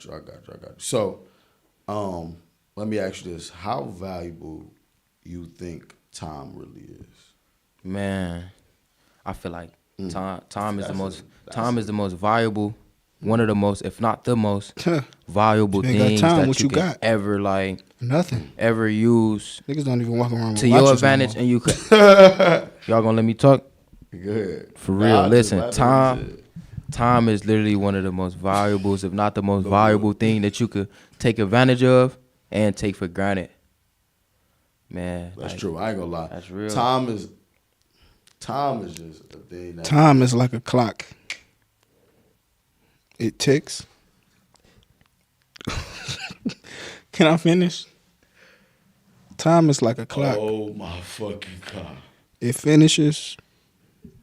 got you. So, let me ask you this: how valuable you think time really is? Man, I feel like time is the most valuable, one of the most, if not the most valuable You ain't got things time, that what you you can got? ever Nothing. ever use Niggas don't even walk around with to your watches no advantage, more. and you could. Y'all gonna let me talk? Good. For real, listen, just time is literally one of the most valuables, if not the most valuable thing that you could take advantage of and take for granted. Man, That's like, true. I ain't gonna lie. That's real. Time is just a thing. Time is like a clock. It ticks. Can I finish? Time is like a clock. Oh my fucking God. It finishes,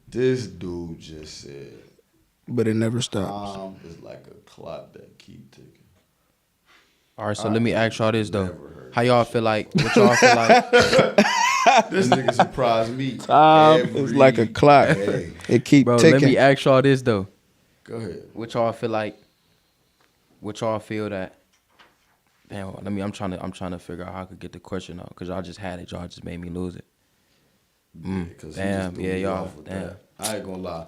This dude just said but it never stops. time is like a clock that keep ticking. all right, so let me ask y'all this though. Never heard How y'all feel like? What y'all feel like? This nigga surprised me. Time is like a clock. Day. It keep Bro, ticking. let me ask y'all this though. Go ahead. What y'all feel like? What y'all feel that? Damn, I'm trying to figure out how I could get the question out because y'all just had it. Y'all just made me lose it. Damn, yeah, y'all. Damn. I ain't gonna lie.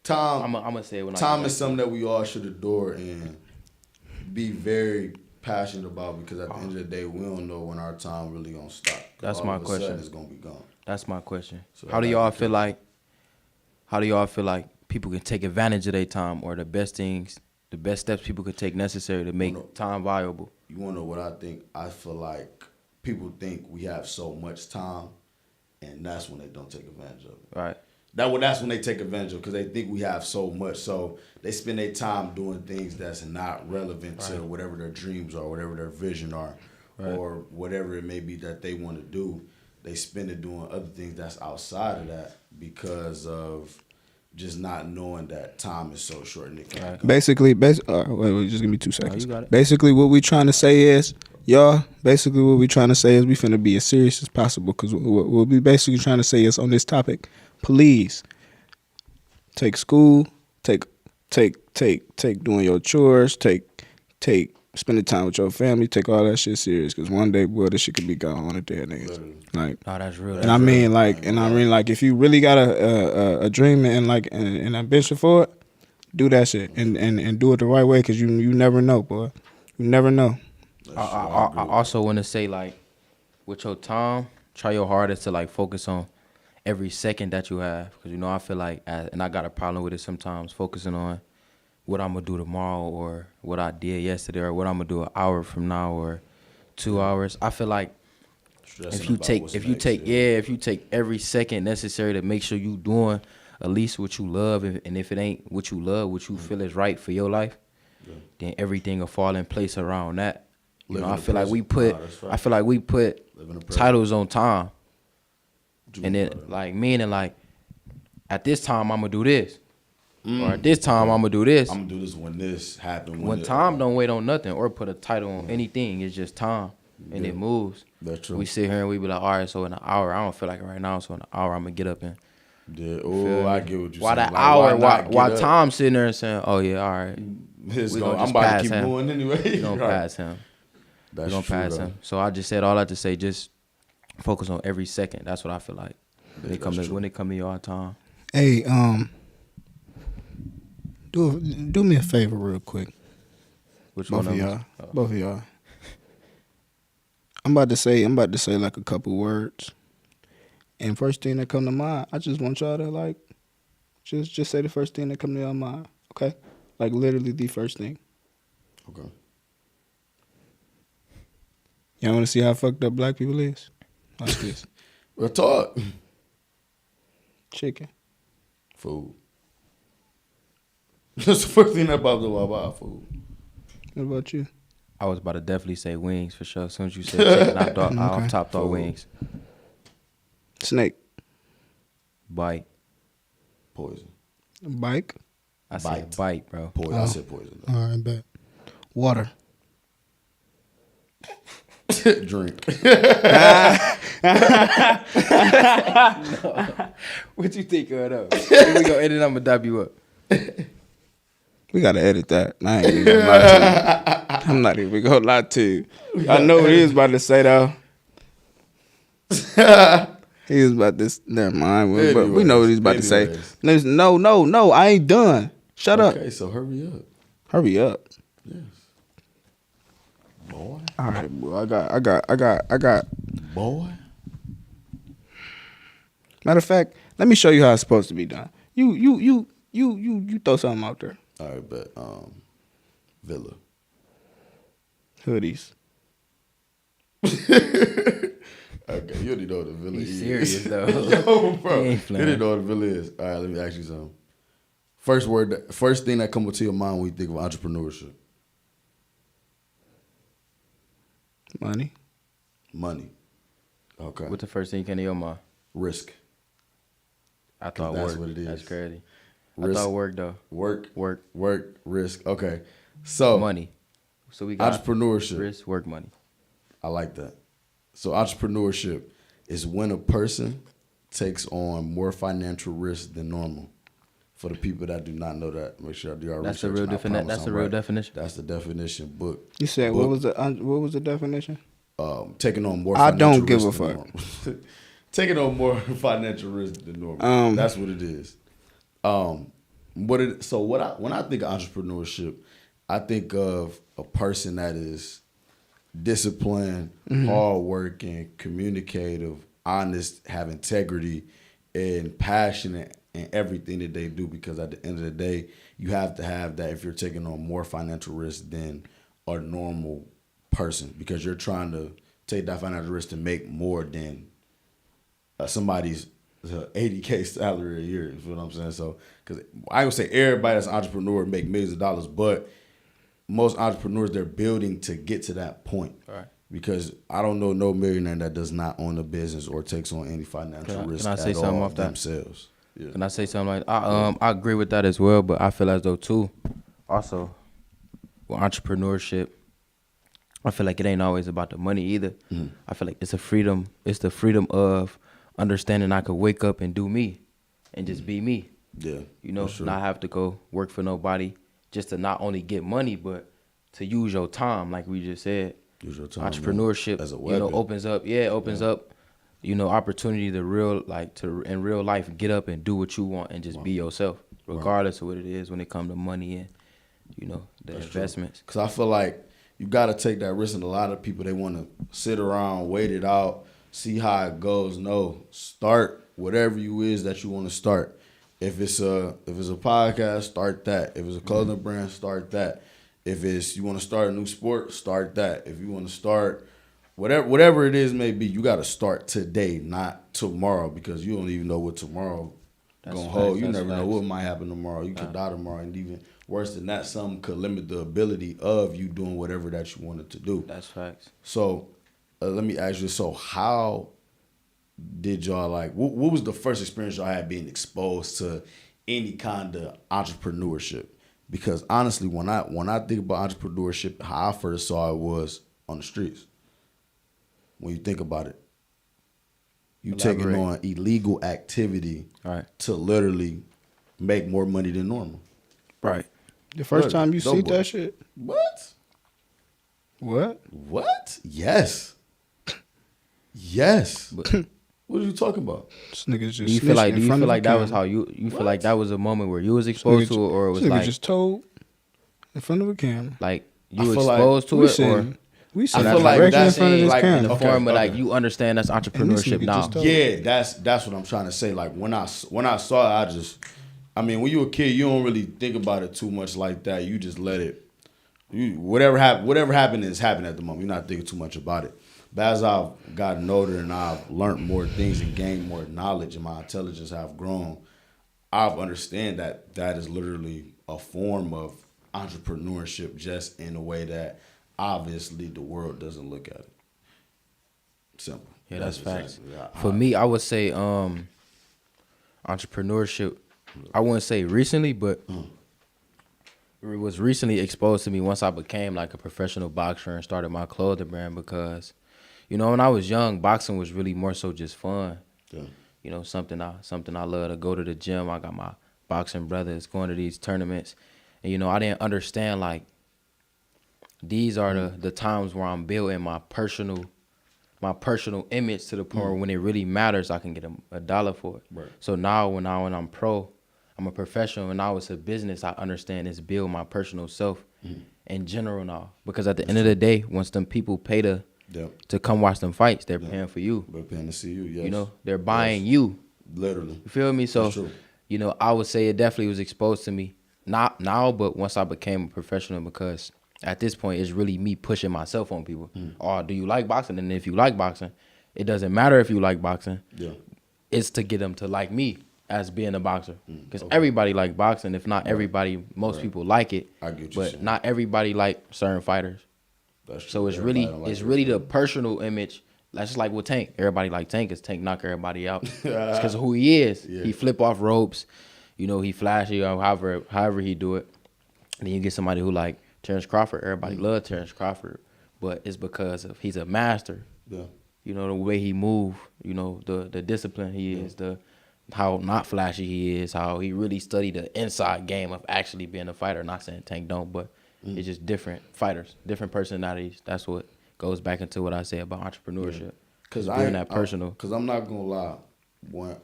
Time. I'm gonna say it when time I is something that we all should adore and be very passionate about because at the end of the day, we don't know when our time really gonna stop. That's all my of a question. sudden it's gonna be gone. That's my question. So How do y'all feel like? How do y'all feel like people can take advantage of their time, or the best steps people could take necessary to make time valuable? You wanna know what I think? I feel like people think we have so much time, and that's when they don't take advantage of it. Right. That's when they take advantage of because they think we have so much. So they spend their time doing things that's not relevant to whatever their dreams are, whatever their vision are, or whatever it may be that they want to do. They spend it doing other things that's outside of that because of just not knowing that time is so short. And it can Basically, wait, just give me 2 seconds. you got it. Basically, what we trying to say is, we finna be as serious as possible because what we basically trying to say is on this topic, please take school, take doing your chores, take spending time with your family, take all that shit serious because one day, boy, this shit could be gone on a day and age. Like, No, that's real. and I mean, like, if you really got a dream and like an ambition for it, do that shit and do it the right way because you never know, boy. You never know. I also want to say, like, with your time, try your hardest to like focus on every second that you have, because I feel like, and I got a problem with it sometimes, focusing on what I'm gonna do tomorrow or what I did yesterday or what I'm gonna do an hour from now or 2 hours. I feel like if you take every second necessary to make sure you doing at least what you love, and if it ain't what you love, what you feel is right for your life, then everything will fall in place around that. I feel like we put titles on time, and then like meaning like at this time I'm gonna do this, or at this time I'm gonna do this. I'm gonna do this when this happened. When time don't wait on nothing or put a title on anything. It's just time, and it moves. That's true. We sit here and we be like, all right, so in an hour, I don't feel like it right now, so in an hour I'm gonna get up and. Yeah. Oh, I get what you're why saying. That hour? Why Why Tom sitting there and saying, "Oh yeah, all right, I'm about to keep going anyway." We gonna pass him. That's we gonna pass him. So I just said all that to say, just focus on every second. That's what I feel like when it come to your time. Hey, do me a favor real quick. Which Both one of y'all. Both of y'all. I'm about to say like a couple words. And first thing that come to mind, I just want y'all to like just say the first thing that come to your mind. Okay? Like literally the first thing. Okay. Y'all wanna see how fucked up black people is? Watch this. We'll talk. Chicken. Food. That's the first thing that popped up about food. What about you? I was about to definitely say wings for sure. As soon as you said chicken, I off top thought wings. Snake. Bite. Poison. Bike. I said bite, bro. Poison. I said poison. All right, bet. Water. Drink. What you think of though? Here we go, and then I'm gonna dab you up. What We gotta edit that. I ain't even gonna lie to you. I'm not even gonna lie to you. I know what he was about to say though. He was about this. Never mind. But we know what he's about to say. No. I ain't done. Shut up. Okay, so hurry up. Hurry up. Yes. Boy. All right, boy. I got. Boy. Matter of fact, let me show you how it's supposed to be done. You throw something out there. All right, but Villa. Hoodies. Okay, you already know what the Villa is. He's serious though. Yo, bro. He You ain't playing. didn't know what the Villa is. All right, let me ask you something. First thing that comes to your mind when you think of entrepreneurship. Money. Money. Okay. What's the first thing came to your mind? Risk. I thought that's work. what it is. That's crazy. Risk. I thought work though. Work. Risk. Okay. So Money. So we got entrepreneurship. risk, work, money. I like that. So entrepreneurship is when a person takes on more financial risk than normal. For the people that do not know that, make sure I do our That's the research. real and I definition. promise That's the I'm real right. definition. That's the definition. Book. You said what was the definition? Taking on more. I Financial don't give risk a than fuck. normal. Taking on more financial risk than normal. That's what it is. When I think of entrepreneurship, I think of a person that is disciplined, hardworking, communicative, honest, have integrity, and passionate in everything that they do. Because at the end of the day, you have to have that if you're taking on more financial risk than a normal person, because you're trying to take that financial risk to make more than somebody's $80K salary a year. You feel what I'm saying? So, because I would say everybody that's an entrepreneur make millions of dollars, but most entrepreneurs, they're building to get to that point. Right. Because I don't know no millionaire that does not own a business or takes on any financial risk can I say at something all off that? themselves. Yeah. Can I say something like I agree with that as well, but I feel as though too, also, with entrepreneurship, I feel like it ain't always about the money either. Mm-hmm. I feel like it's the freedom of understanding I could wake up and do me and just be me. Yeah. You know, for sure. not have to go work for nobody just to not only get money, but to use your time, like we just said. Use your time, Entrepreneurship, as a you know, weapon. opens up, you know, opportunity to in real life get up and do what you want and just be yourself, regardless of what it is when it comes to money and, you know, the investments. Because I feel like you got to take that risk, and a lot of people, they want to sit around, wait it out, see how it goes. No, start whatever you is that you want to start. If it's a podcast, start that. If it's a clothing brand, start that. If it's you want to start a new sport, start that. If you want to start whatever it is may be, you got to start today, not tomorrow, because you don't even know what tomorrow gonna hold. You never know what might happen tomorrow. You could die tomorrow, and even worse than that, something could limit the ability of you doing whatever that you wanted to do. That's facts. So let me ask you, so how did y'all what was the first experience y'all had being exposed to any kind of entrepreneurship? Because honestly, when I think about entrepreneurship, how I first saw it was on the streets. When you think about it, you taking on illegal activity to literally make more money than normal. Right. The first time you see that shit? What? What? Yes. What are you talking about? This nigga's just Do you feel like that camera. was how you feel like that was a moment where you was exposed to it, or it was this nigga like just told in front of a camera. like I you feel like exposed to We it, or we I sitting feel like directly in that's front of this like camera. in the Okay, form of like okay. you understand that's entrepreneurship nigga now. just told- Yeah, that's what I'm trying to say. Like when I saw it, when you a kid, you don't really think about it too much like that. You just let it. Whatever happened is happening at the moment. You're not thinking too much about it. But as I've gotten older and I've learned more things and gained more knowledge and my intelligence have grown, I've understand that is literally a form of entrepreneurship, just in a way that obviously the world doesn't look at it. Simple. Yeah, that's facts. exactly For me, I would say entrepreneurship. I wouldn't say recently, but it was recently exposed to me once I became like a professional boxer and started my clothing brand. Because, you know, when I was young, boxing was really more so just fun. Yeah. You know, something I love to go to the gym. I got my boxing brothers going to these tournaments, And you know, I didn't understand like these are the times where I'm building my personal image to the point where when it really matters, I can get a dollar for it. Right. So now when I'm pro, I'm a professional, and now it's a business. I understand it's build my personal self in general now, because at the end of the day, once them people pay to come watch them fights, they're paying for you. They're paying to see you. Yes. You know, they're buying you. Literally. You feel me? So, That's true. you know, I would say it definitely was exposed to me. Not now, but once I became a professional, because at this point, it's really me pushing myself on people. Oh, do you like boxing? And if you like boxing, it doesn't matter if you like boxing. Yeah. It's to get them to like me as being a boxer. Because everybody like boxing. If not everybody, most people like it. I get what you're but saying. not everybody like certain fighters. That's true. So it's Everybody really don't like really the personal image. That's just like with Tank. Everybody like Tank, because Tank knock everybody out. It's because of who he is. Yeah. He flip off ropes. You know, he flashy or however he do it. And then you get somebody who like Terrence Crawford. Everybody love Terrence Crawford, but it's because of he's a master. Yeah. You know, the way he move. You know, the discipline he is. How not flashy he is. How he really studied the inside game of actually being a fighter. Not saying Tank don't, but it's just different fighters, different personalities. That's what goes back into what I say about entrepreneurship. Because being that personal. Because I'm not gonna lie, when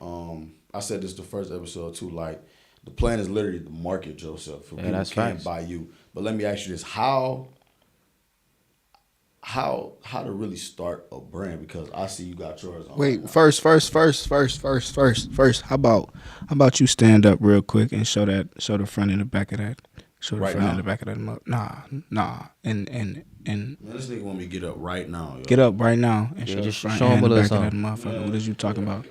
I said this the first episode too, like the plan is literally to market yourself. For people that's can't facts. buy you. But let me ask you this: how to really start a brand? Because I see you got yours on. Wait, right now. first. How about you stand up real quick and show the front and the back of that. Show the Right front now? and the back of that. Nah. And Man, this nigga want me to get up right now. Yo. get up right now and Yeah, show the just front show 'em and a the little back of that something. motherfucker. What is you talking about?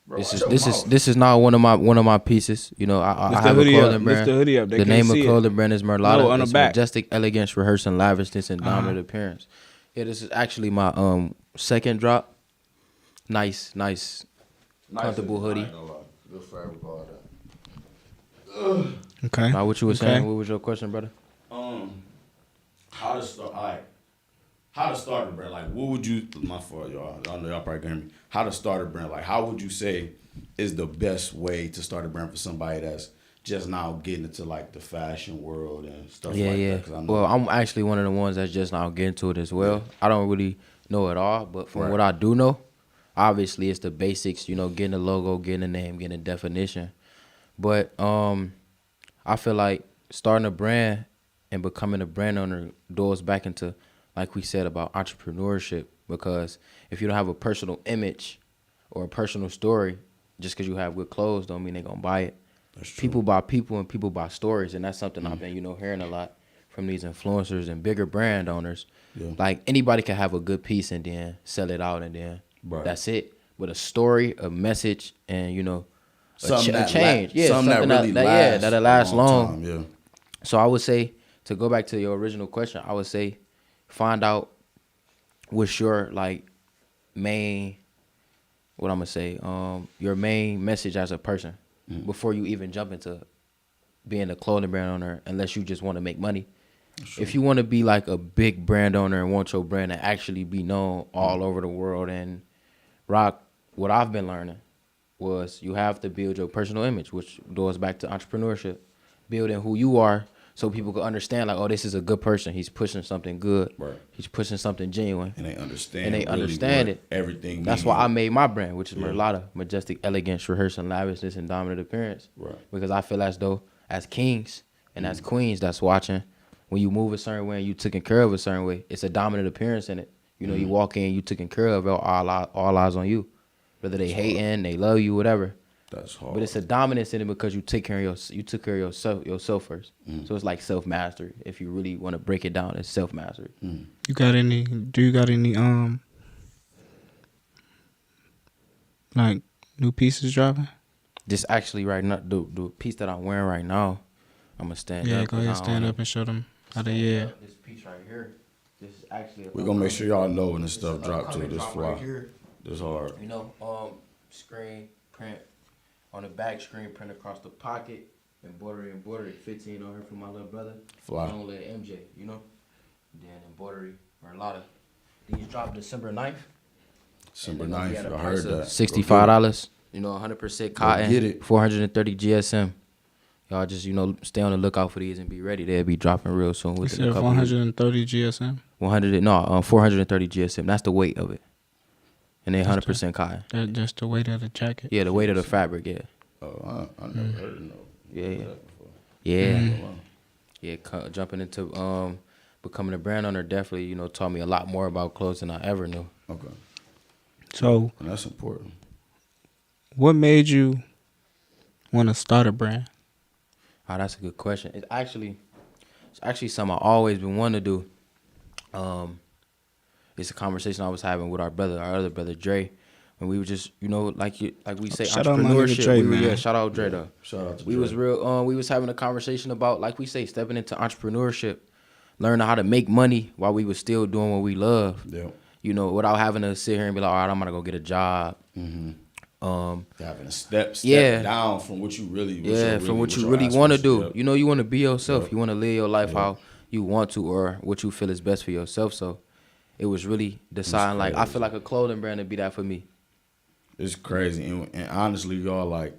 Bro, This is not one of my pieces. You know, I Lift the have a hoodie up. clothing Lift brand. the hoodie up. They The can't name of see it. clothing brand is Merlada. No, on the It's back. majestic elegance, rehearsing lavishness, and dominant appearance. Yeah, this is actually my second drop. Nice, comfortable hoodie. I ain't gonna lie. Good for everybody. Okay. Now, what you were Okay. saying? What was your question, brother? How to start? All right. How to start a brand? Like, what would you? My fault, y'all. I know y'all probably can hear me. How to start a brand? Like, how would you say is the best way to start a brand for somebody that's just now getting into like the fashion world and stuff like that? 'Cause I know, Well, I'm actually one of the ones that's just now getting to it as well. I don't really know it all, but from what I do know, obviously it's the basics. You know, getting a logo, getting a name, getting a definition. But I feel like starting a brand and becoming a brand owner goes back into, like we said, about entrepreneurship. Because if you don't have a personal image or a personal story, just because you have good clothes don't mean they're going to buy it. That's true. People buy people and people buy stories. And that's something I've been, hearing a lot from these influencers and bigger brand owners. Yeah. Like anybody can have a good piece and then sell it out and then Right. that's it. But a story, a message, and, a something that change. something that really lasts that'll last a long. time, yeah. So I would say, to go back to your original question, I would say find out what's your main, what I'm gonna say, your main message as a person before you even jump into being a clothing brand owner, unless you just want to make money. If you want to be like a big brand owner and want your brand to actually be known all over the world and rock, what I've been learning was you have to build your personal image, which goes back to entrepreneurship. Building who you are so people can understand, like, oh, this is a good person. He's pushing something good. Right. He's pushing something genuine. And they understand. And they really understand what it. Everything. That's means. why I made my brand, which is Merlada, majestic elegance, rehearsing lavishness, and dominant appearance. Right. Because I feel as though as kings and as queens that's watching, when you move a certain way and you taken care of a certain way, it's a dominant appearance in it. You walk in, you taken care of, all eyes on you. Whether they hating, they love you, whatever. That's hard. But it's a dominance in it because you took care of yourself first. So it's like self mastery. If you really want to break it down, it's self mastery. Do you got any like new pieces dropping? This actually right now, the piece that I'm wearing right now, I'm gonna stand up. Yeah, go ahead, stand up and show them how they This piece right here, this is actually. We're gonna make sure y'all know when this stuff drop too. upcoming This drop fly. right here. This hard. Screen print on the back, screen print across the pocket, embroidery, 15 on here for my little brother. Fly. Long leg MJ, Then embroidery, Merlada. These dropped December 9th. December And they're gonna be 9th. at a I price heard of that. $65. 100% cotton. get it. 430 GSM. Y'all just, stay on the lookout for these and be ready. They'll be dropping real soon within It's a couple 130 GSM. 430 GSM. That's the weight of it. And they 100% cotton. That's the weight of the jacket. Yeah, the weight of the fabric, yeah. Oh, I never heard of no. Yeah. That before. Yeah. Yeah, jumping into becoming a brand owner definitely, taught me a lot more about clothes than I ever knew. Okay. So, And that's important. what made you want to start a brand? Oh, that's a good question. It's actually something I always been wanting to do. It's a conversation I was having with our other brother Dre, when we were just, like we say, Shout out my nigga entrepreneurship. Dre, man. Shout out Dre though. Shout out to We Dre. was we was having a conversation about, like we say, stepping into entrepreneurship, learning how to make money while we was still doing what we love. Yeah. Without having to sit here and be like, all right, I'm gonna go get a job. Mm-hmm. Um, Having a step Yeah. down from what you really from what what you your really want to aspirations. do. Yep. You want to be yourself. Yep. You want to live your life Yep. how you want to, or what you feel is best for yourself. So it was really deciding, like, I crazy. feel like a clothing brand would be that for me. It's crazy. And honestly, y'all, like,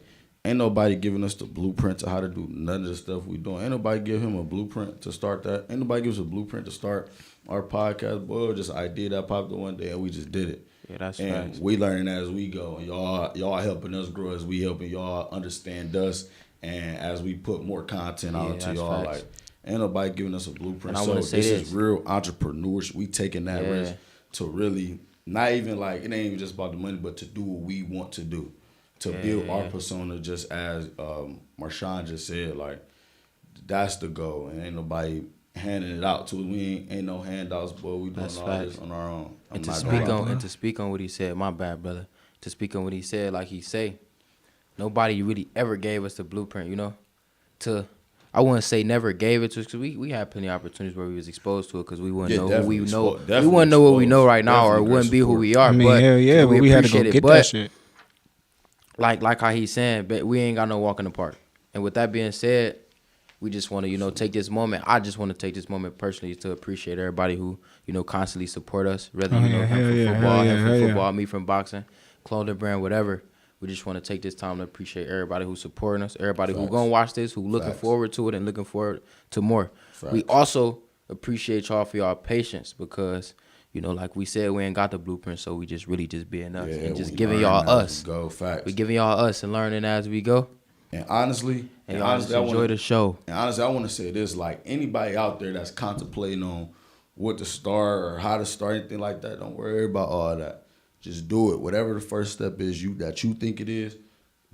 ain't nobody giving us the blueprint to how to do none of the stuff we doing. Ain't nobody give him a blueprint to start that. Ain't nobody give us a blueprint to start our podcast. Boy, it was just an idea that popped up one day and we just did it. Yeah, that's And facts. we learning as we go. And y'all helping us grow as we helping y'all understand us. And as we put more content Yeah, out to that's y'all, facts. like, ain't nobody giving us a blueprint. And I So wanna this say is this. real entrepreneurship. We taking that Yeah. risk to really, not even like, it ain't even just about the money, but to do what we want to do. To build our persona, just as MARSHAUN just said, like, that's the goal. And ain't nobody handing it out to us. We ain't no handouts, boy. We doing That's all facts. this on our own. And to speak on what he said, my bad, brother. To speak on what he said, like he say, nobody really ever gave us the blueprint, I wouldn't say never gave it to us, because we had plenty of opportunities where we was exposed to it, because we wouldn't know who we know. We wouldn't know what we know right now, or it wouldn't be who we are. I mean, but hell yeah, but we had to go appreciate it. get But that shit. like how he's saying, but we ain't got no walk in the park. And with that being said, we just want to, take this moment. I just want to take this moment personally to appreciate everybody who, constantly support us, whether him from football, me from boxing, clothing brand, whatever. We just want to take this time to appreciate everybody who's supporting us, everybody who gonna watch this, who looking forward to it and looking forward to more. We also appreciate y'all for y'all patience, because, like we said, we ain't got the blueprint, so we just really just being us and just giving y'all us. We giving y'all us and learning as we go. And honestly, y'all just enjoy the show. And honestly, I want to say this: like, anybody out there that's contemplating on what to start or how to start, anything like that, don't worry about all that. Just do it. Whatever the first step is that you think it is,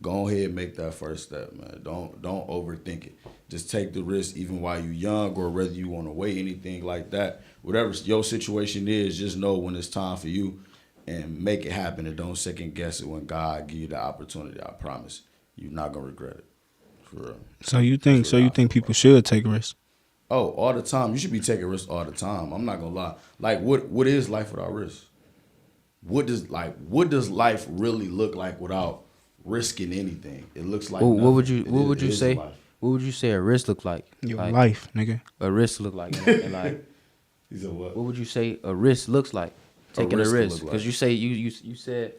go ahead and make that first step, man. Don't overthink it. Just take the risk, even while you're young, or whether you want to wait, anything like that. Whatever your situation is, just know when it's time for you, and make it happen. And don't second guess it when God give you the opportunity. I promise, you're not gonna regret it. For real. So you think people should take risks? Oh, all the time. You should be taking risks all the time. I'm not gonna lie. Like, what is life without risk? What does life really look like without risking anything? It looks like What would nothing. you say? Life. What would you say a risk look like? Your Like, life, nigga. a risk look like, and like, He said what? what would you say a risk looks like? Taking a risk risk, look like. because you say you said,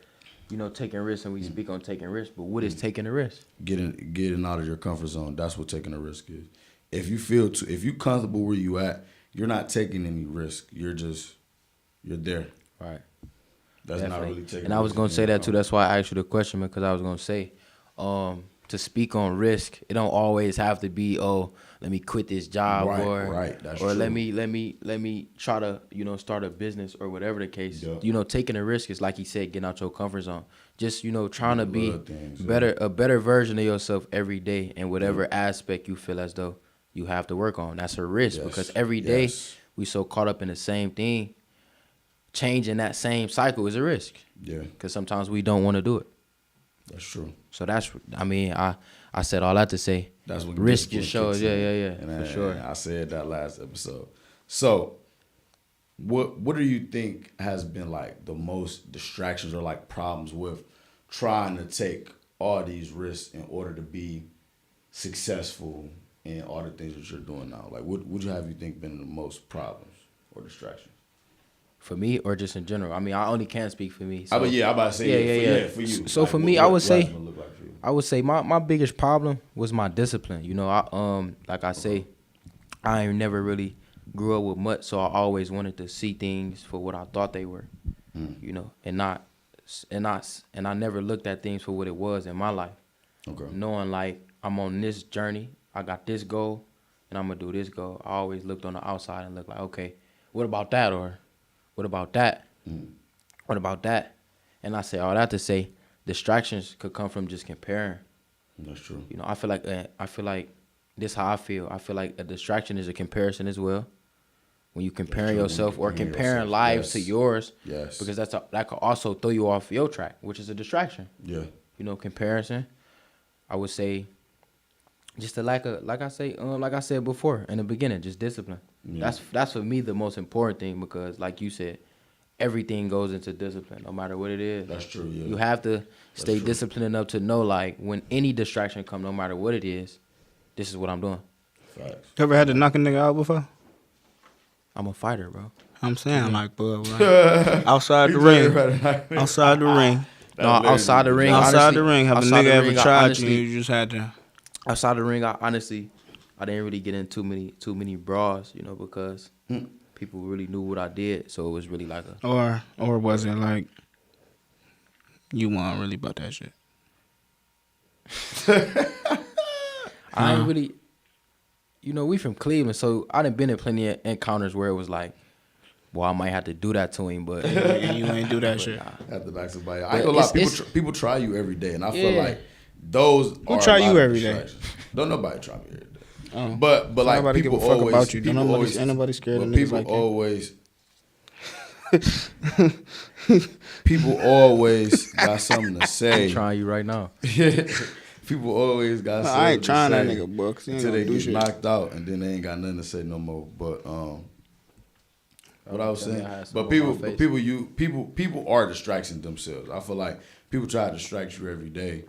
taking risks, and we speak on taking risks. But what is taking a risk? Getting out of your comfort zone. That's what taking a risk is. If you comfortable where you at, you're not taking any risk. You're there. Right. That's Definitely. not really taking. And I was gonna say that too. That's why I asked you the question, because I was gonna say, to speak on risk, it don't always have to be, let me quit this job, Right, that's or true. let me try to start a business, or whatever the case. Yeah. Taking a risk is, like he said, getting out your comfort zone. Just trying to be things, a better version of yourself every day, in whatever aspect you feel as though you have to work on. That's a risk, because every day we so caught up in the same thing. Changing that same cycle is a risk. Yeah, Because sometimes we don't want to do it. that's true. So I said all that to say, That's when risk discipline just shows. kicks in. Yeah, for sure. And I said that last episode. So, what do you think has been like the most distractions or like problems with trying to take all these risks in order to be successful in all the things that you're doing now? Like, what would you have you think been the most problems or distractions? For me, or just in general? I mean, I only can speak for me. So. I'm about to say, for you. So Like, for me, what I would say, does it look like for you? I would say my biggest problem was my discipline. You know, like I say, I ain't never really grew up with much, so I always wanted to see things for what I thought they were. You know, and I never looked at things for what it was in my life. Okay. Knowing like I'm on this journey, I got this goal, and I'm gonna do this goal. I always looked on the outside and looked like, okay, what about that, or what about that? What about that? And I say all that to say, distractions could come from just comparing. That's true. You know, I feel like this how I feel. I feel like a distraction is a comparison as well. When you comparing yourself or comparing lives to yours, because that could also throw you off your track, which is a distraction. Yeah. You know, comparison. I would say, just a lack of, like I said before in the beginning, just discipline. Yeah. That's for me the most important thing, because like you said, everything goes into discipline, no matter what it is. That's true. Yeah. You have to stay disciplined enough to know, like, when any distraction come, no matter what it is, this is what I'm doing. Facts. You ever had to knock a nigga out before? I'm a fighter, bro. I'm saying, like, bro, outside the ring. Outside the ring. No, outside the ring. Outside honestly, the ring. Have a nigga ever tried you and you just had to? Outside the ring, I didn't really get in too many brawls, you know, because people really knew what I did, so it was really like a. Or was it like you weren't really about that shit? I ain't really. You know, we from Cleveland, so I done been in plenty of encounters where it was like, well, I might have to do that to him, but you ain't do that shit. At the back of somebody. I ain't gonna lie, people try you every day, and I feel like those Who try you every day? Don't nobody try me every day. But like nobody people give a fuck always, about you. People always, ain't nobody scared of niggas people like always. People always got something to say. I'm trying you right now. People always got something I ain't trying to say that nigga, book. until they get knocked out, and then they ain't got nothing to say no more. But what I was saying, but people are distracting themselves. I feel like people try to distract you every day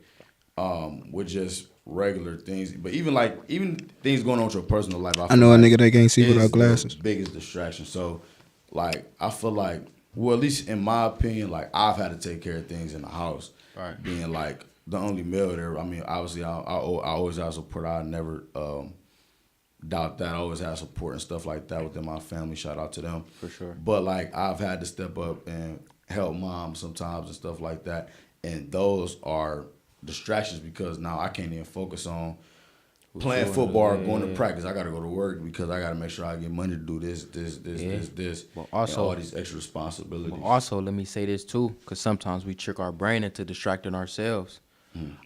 with just regular things. But even things going on with your personal life. I know a nigga that can't see without glasses. Biggest distraction. So, like, I feel like, well, at least in my opinion, like, I've had to take care of things in the house, right? Being like the only male there. I mean, obviously, I always have support. I never doubt that. I always have support and stuff like that within my family. Shout out to them. For sure. But, like, I've had to step up and help mom sometimes and stuff like that. And those are distractions because now I can't even focus on playing football or going to practice. I got to go to work because I got to make sure I get money to do this. But also, and all these extra responsibilities. But also, let me say this too, because sometimes we trick our brain into distracting ourselves.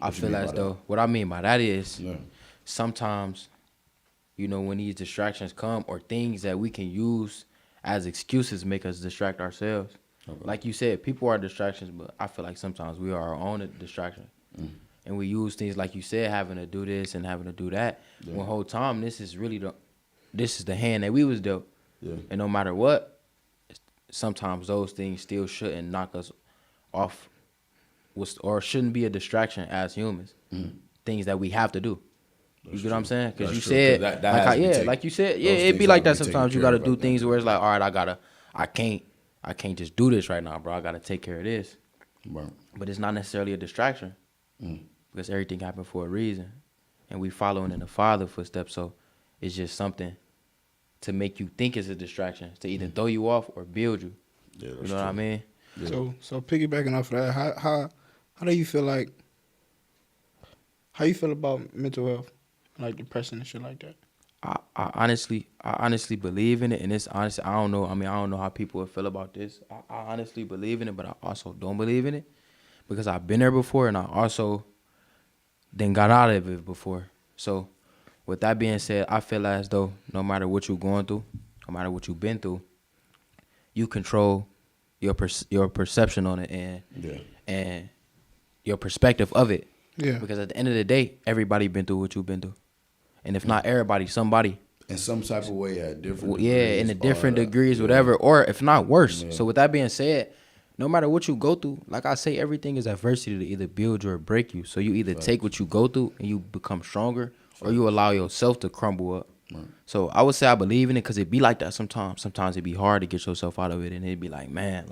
I feel as though, what I mean by that is, sometimes, you know, when these distractions come or things that we can use as excuses make us distract ourselves. Okay. Like you said, people are distractions, but I feel like sometimes we are our own distraction. And we use things like you said, having to do this and having to do that. Yeah. When whole time, this is the hand that we was dealt. Yeah. And no matter what, sometimes those things still shouldn't knock us off or shouldn't be a distraction as humans. Things that we have to do. You get what I'm saying? Because you said, like you said, it'd be like that sometimes. You got to do things where it's like, all right, I can't just do this right now, bro. I got to take care of this. Right. But it's not necessarily a distraction because everything happened for a reason. And we following in the Father's footsteps. So it's just something to make you think it's a distraction, to either throw you off or build you. Yeah, you know what I mean? Yeah. So piggybacking off of that, how do you feel like, how you feel about mental health, like depression and shit like that? I honestly believe in it, and it's honestly, I don't know. I mean, I don't know how people would feel about this. I honestly believe in it, but I also don't believe in it because I've been there before, and I also then got out of it before. So, with that being said, I feel as though no matter what you're going through, no matter what you've been through, you control your perception on it and your perspective of it. Yeah. Because at the end of the day, everybody been through what you've been through. And if not everybody, somebody. In some type of way at different degrees. Yeah, in the different degrees, whatever. Or if not worse. Yeah. So with that being said, no matter what you go through, like I say, everything is adversity to either build you or break you. So you either take what you go through and you become stronger or you allow yourself to crumble up. Right. So I would say I believe in it because it be like that sometimes. Sometimes it be hard to get yourself out of it and it'd be like, man,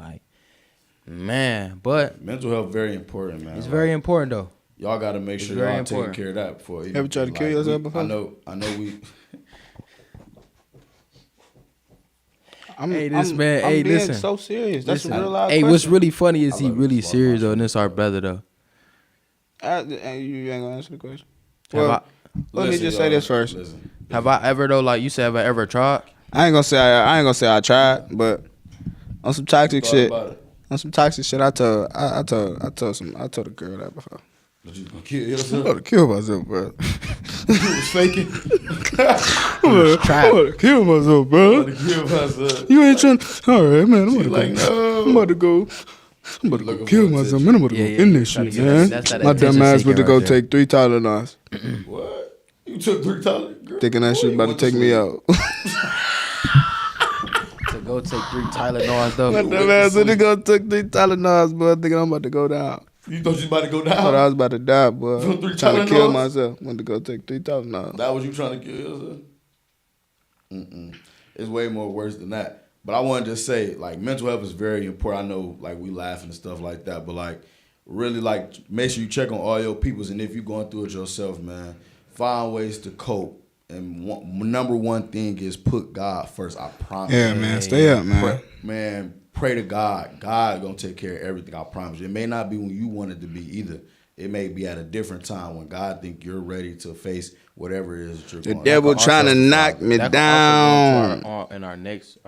but. Mental health very important, man. It's very important though. y'all got to make sure y'all taking care of that before. Ever tried to kill yourself before? I know we. I'm being listen. So serious. That's a real life. Hey, what's really funny is he really serious though, and it's our brother though. You ain't gonna answer the question. Well, let me just say this first. Have I ever though? Like you said, have I ever tried? I ain't gonna say I tried, but on some toxic shit. On some toxic shit, I told a girl that before. But you gonna kill yourself? I'm gonna kill myself, bro. You was faking. I'm gonna kill myself, bro. You ain't trying. All right, man. I'm about to go kill myself, man. I'm about to go in this shit, man. My dumb ass went to go take 3 Tylenols. What? You took 3 Tylenols? Thinking that shit about to take me out. To go take 3 Tylenols though. My dumb ass went to go take 3 Tylenols, bro. Thinking I'm about to go down. You thought you was about to go down? I thought I was about to die, boy. From 3 Trying to kill Tylenols? myself. Went to go take 3 Tylenols. That was you trying to kill yourself? It's way more worse than that. But I wanted to say, like, mental health is very important. I know, like, we laughing and stuff like that, but, like, really, like, make sure you check on all your peoples. And if you're going through it yourself, man, find ways to cope. And number one thing is put God first. I promise. Yeah, man. Stay up, man. Pray to God. God gonna take care of everything. I promise you. It may not be when you want it to be either. It may be at a different time when God think you're ready to face whatever it is that you're going. The devil trying to knock me down. In our next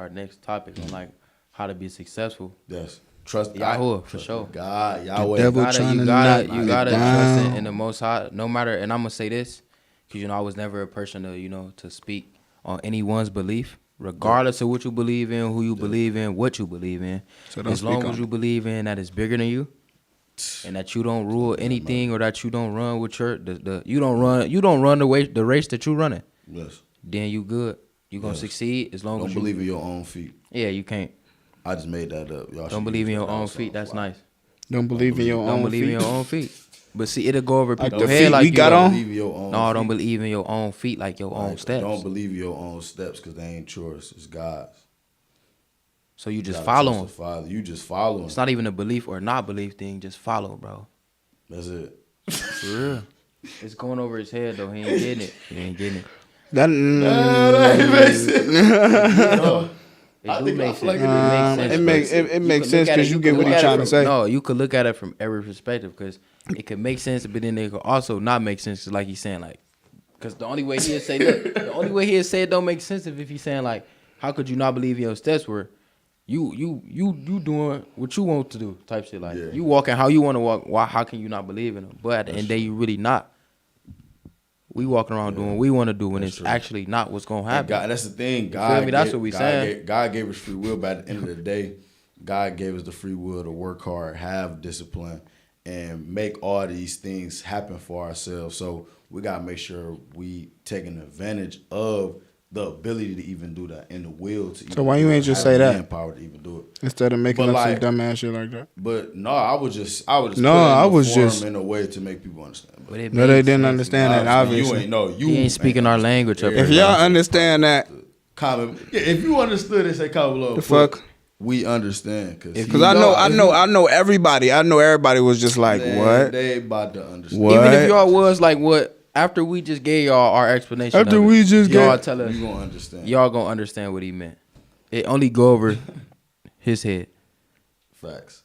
topic on like how to be successful. Yes. Trust Yahuwah for sure. God, Yahweh. The devil trying to knock me down. You gotta trust in the Most High, no matter. And I'm gonna say this, because I was never a person to to speak on anyone's belief, regardless of what you believe in, who you believe in, what you believe in. So as long as you believe in that it's bigger than you, and that you don't rule anything, or that you don't run with you don't run the race that you running. Yes. Then you good. You gonna succeed as long as you believe in your own feet. Yeah, you can't. I just made that up. Y'all don't believe in your own feet. That's nice. Don't believe in your own feet. Don't believe in your own feet. But see, it'll go over people's head like you got on. No, don't believe in your own feet like your own steps. Don't believe in your own steps because they ain't yours. It's God's. So you just follow him. Father. You just follow him. It's not even a belief or not belief thing. Just follow, bro. That's it. For real. It's going over his head though. He ain't getting it. He ain't getting it. That makes sense. It makes sense because you get what he's trying to say. No, you could look at it from every perspective because it could make sense, but then it could also not make sense. Like he's saying, like, because the only way he'll say it don't make sense if he's saying like, how could you not believe in your steps were you doing what you want to do type shit, like you walking how you want to walk. Why? How can you not believe in them? But at the end of the day, you really not. We walking around doing what we want to do when it's actually not what's gonna happen. God, that's the thing. God, that's what we saying. God gave us free will, but at the end of the day, God gave us the free will to work hard, have discipline, and make all these things happen for ourselves. So we gotta make sure we taking advantage of the ability to even do that and the will to. So why you ain't just say that? Manpower to even do it instead of making up some dumbass shit like that. But no, I was just in a way to make people understand. No, they didn't understand that. Obviously, you ain't speaking our language. If y'all understand that, comment. Yeah, if you understood it, say comment below. The fuck. We understand because I know everybody. I know everybody was just like, what? They about to understand. What? Even if y'all was like, what? After we just gave y'all our explanation, y'all tell us, you gonna understand. Y'all gonna understand what he meant. It only go over his head. Facts.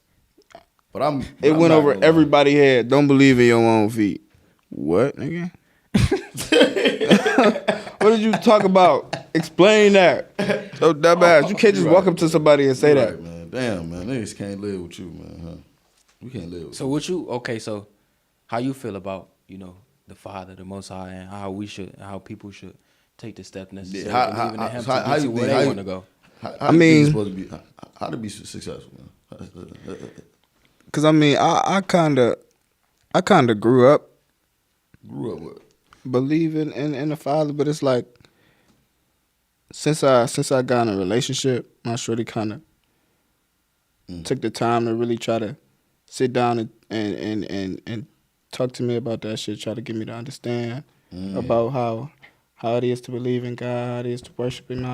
It went over everybody's head. Don't believe in your own feet. What, nigga? What did you talk about? Explain that. So dumbass. You can't just walk up to somebody and say that. Man. Damn, man. Niggas can't live with you, man. Huh? We can't live with you. So how you feel about, the Father, the Most High, and how people should take the step necessary to believe in Him to get to where they want to go? How to be successful, man? Because I kind of grew up what? Believing in the Father, but it's like since I got in a relationship, my shorty kind of took the time to really try to sit down and talk to me about that shit, try to get me to understand about how it is to believe in God, how it is to worship Him,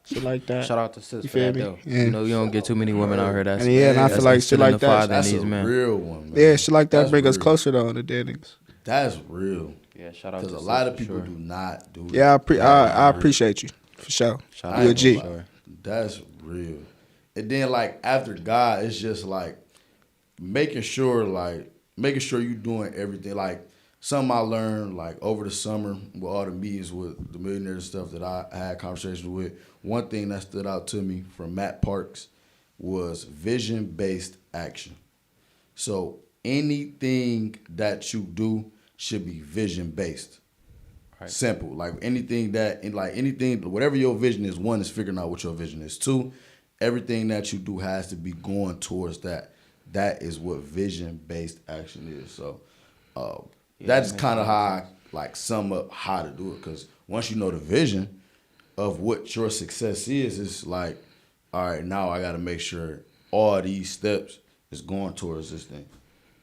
shit like that. Shout out to sis You for feel that me? though. Yeah. You know, you don't get too many women out here that's And yeah, and I feel like shit like that- That's these a men. real one, man. Yeah, shit like that That's bring us real. closer though to dead niggas. That's real. Yeah, shout out to Because a sis lot of for people sure. do not do Yeah, that. I appreciate you for sure. Shout I You a ain't G. gonna lie. That's real. And then like after God, it's just like making sure you doing everything. Like something I learned like over the summer with all the meetings with the millionaires and stuff that I had conversations with. One thing that stood out to me from Matt Parks was vision-based action. So anything that you do should be vision-based. Right. Simple. Like anything, whatever your vision is, one is figuring out what your vision is. Two, everything that you do has to be going towards that. That is what vision-based action is. So that's kind of how I like sum up how to do it. Because once you know the vision of what your success is, it's like, all right, now I got to make sure all these steps is going towards this thing.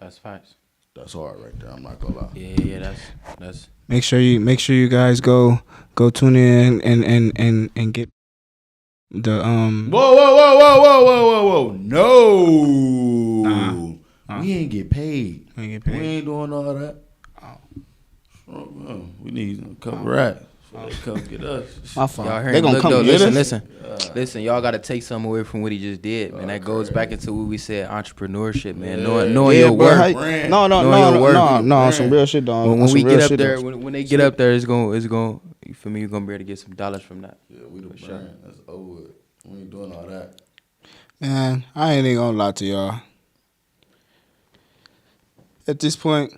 That's facts. That's hard right there. I'm not gonna lie. Yeah, that's. Make sure you guys go tune in and get the Whoa! No, we ain't get paid. We ain't get We paid. ain't doing all that. We need a couple rats. So they come get us. My fault. Y'all They hearing? gonna Look come though, get listen. us. Listen, y'all got to take something away from what he just did, man. That goes back into what we said, entrepreneurship, man. Knowing Yeah, your bro, worth. Brand. No, Knowing your worth. on some real shit, dog. When On some we real get up shit, there, dog. when they get up there, it's going. You feel me? You're gonna be able to get some dollars from that. Yeah, we the For brand. That's over with. We ain't doing all that. Man, I ain't even gonna lie to y'all. At this point,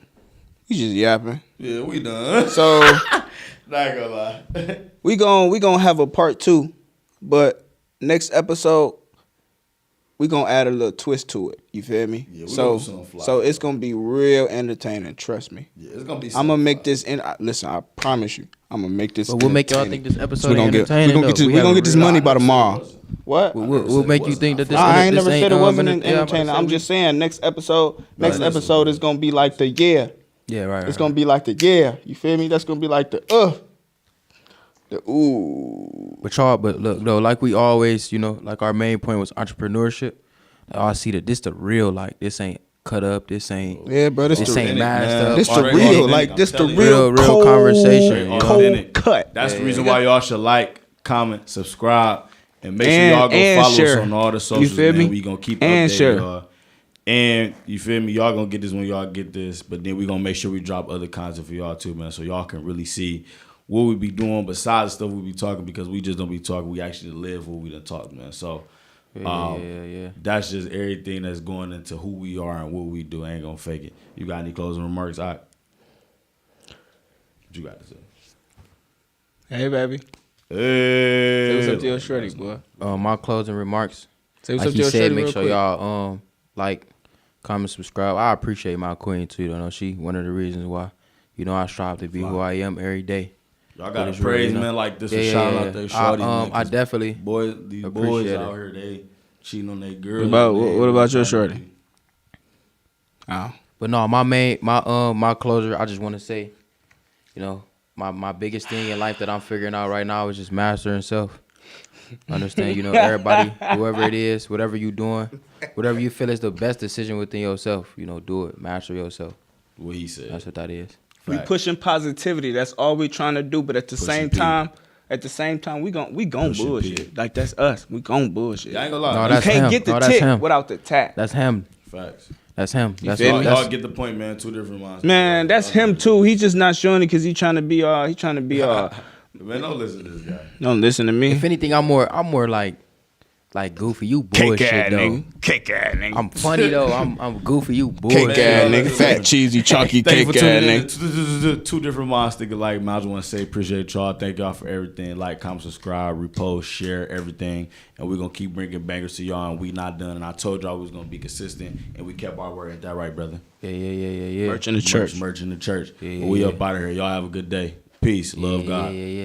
we just yapping. Yeah, we done. So Not gonna lie. we gonna have a part 2, but next episode we gonna add a little twist to it. You feel me? Yeah, we so gonna do something fly. so it's gonna be real entertaining. Trust me. Yeah, it's gonna be. I'm gonna make this. Listen, I promise you, I'm gonna make this. But we'll make y'all entertaining. think this episode we gonna get. entertaining. We gonna get. though. We gonna get this have a money real- by tomorrow. What? We'll make you think that this. I ain't this never said it wasn't yeah, I'm about to entertaining. say I'm we- just saying next episode. Next listen. episode is gonna be like the yeah. Yeah, right. It's gonna be like the yeah. You feel me? That's gonna be like the the ooh. But look though, like we always, like our main point was entrepreneurship. I see that this the real, like this ain't cut up, this ain't Yeah, bro. This this the ain't mashed up. This the Authentic. real, I'm like this the telling you. real, Real cold, conversation, you know? cold Authentic. cut. That's the reason why y'all should like, comment, subscribe, and make sure And- y'all go and follow share. us on all the socials. feel man. me? We gonna keep And updating share. y'all. And you feel me? Y'all gonna get this when y'all get this, but then we gonna make sure we drop other content for y'all too, man, so y'all can really see what we be doing besides the stuff we be talking, because we just don't be talking. We actually live what we done talked, man. So Yeah. that's just everything that's going into who we are and what we do. I ain't gonna fake it. You got any closing remarks? All right. What you got to say? Hey, baby. Hey. Say what's up to your shorty, boy. My closing remarks. Say what's Like up to he your said, shorty make real sure quick. y'all like, comment, subscribe. I appreciate my queen too. She one of the reasons why, I strive to be who I am every day. Y'all gotta It's real, praise, you know? man, like this. Yeah, for yeah, shouting yeah. out their shorty, man. I 'cause definitely these boys appreciate out it. here, they cheating on their girls. What about your shorty? Oh. But no, my closer, I just want to say, my biggest thing in life that I'm figuring out right now is just mastering self. Understand, everybody, whoever it is, whatever you doing, whatever you feel is the best decision within yourself, do it. Master yourself. What he said. That's what that is. We Fact. pushing positivity. That's all we trying to do. But at the same P. time, we gon' Pushing bullshit. P. Like that's us. We gon' bullshit. Yeah, I ain't gonna lie. No, You that's can't him. get the No, that's tick him. without the tat. That's him. Facts. That's him. That's feel me? Y'all get the point, man. Two different minds. Man, that's him too. He's just not showing it because he trying to be Man, don't listen to this guy. Don't listen to me. If anything, I'm more like goofy. You bullshit though. Cake ass nigga. I'm funny though. I'm goofy. You Cake bullshit. ass nigga. Fat, cheesy, chalky Thank cake you for ass tuning in. nigga. Two different minds thinking like. I just want to say appreciate y'all. Thank y'all for everything. Like, comment, subscribe, repost, share everything, and we're gonna keep bringing bangers to y'all. And we not done. And I told y'all we was gonna be consistent, and we kept our word. Ain't that right, brother? Yeah. Merch in the church. Merch in the church. Yeah, But we yeah. up out of here. Y'all have a good day. Peace. Love God. Yeah.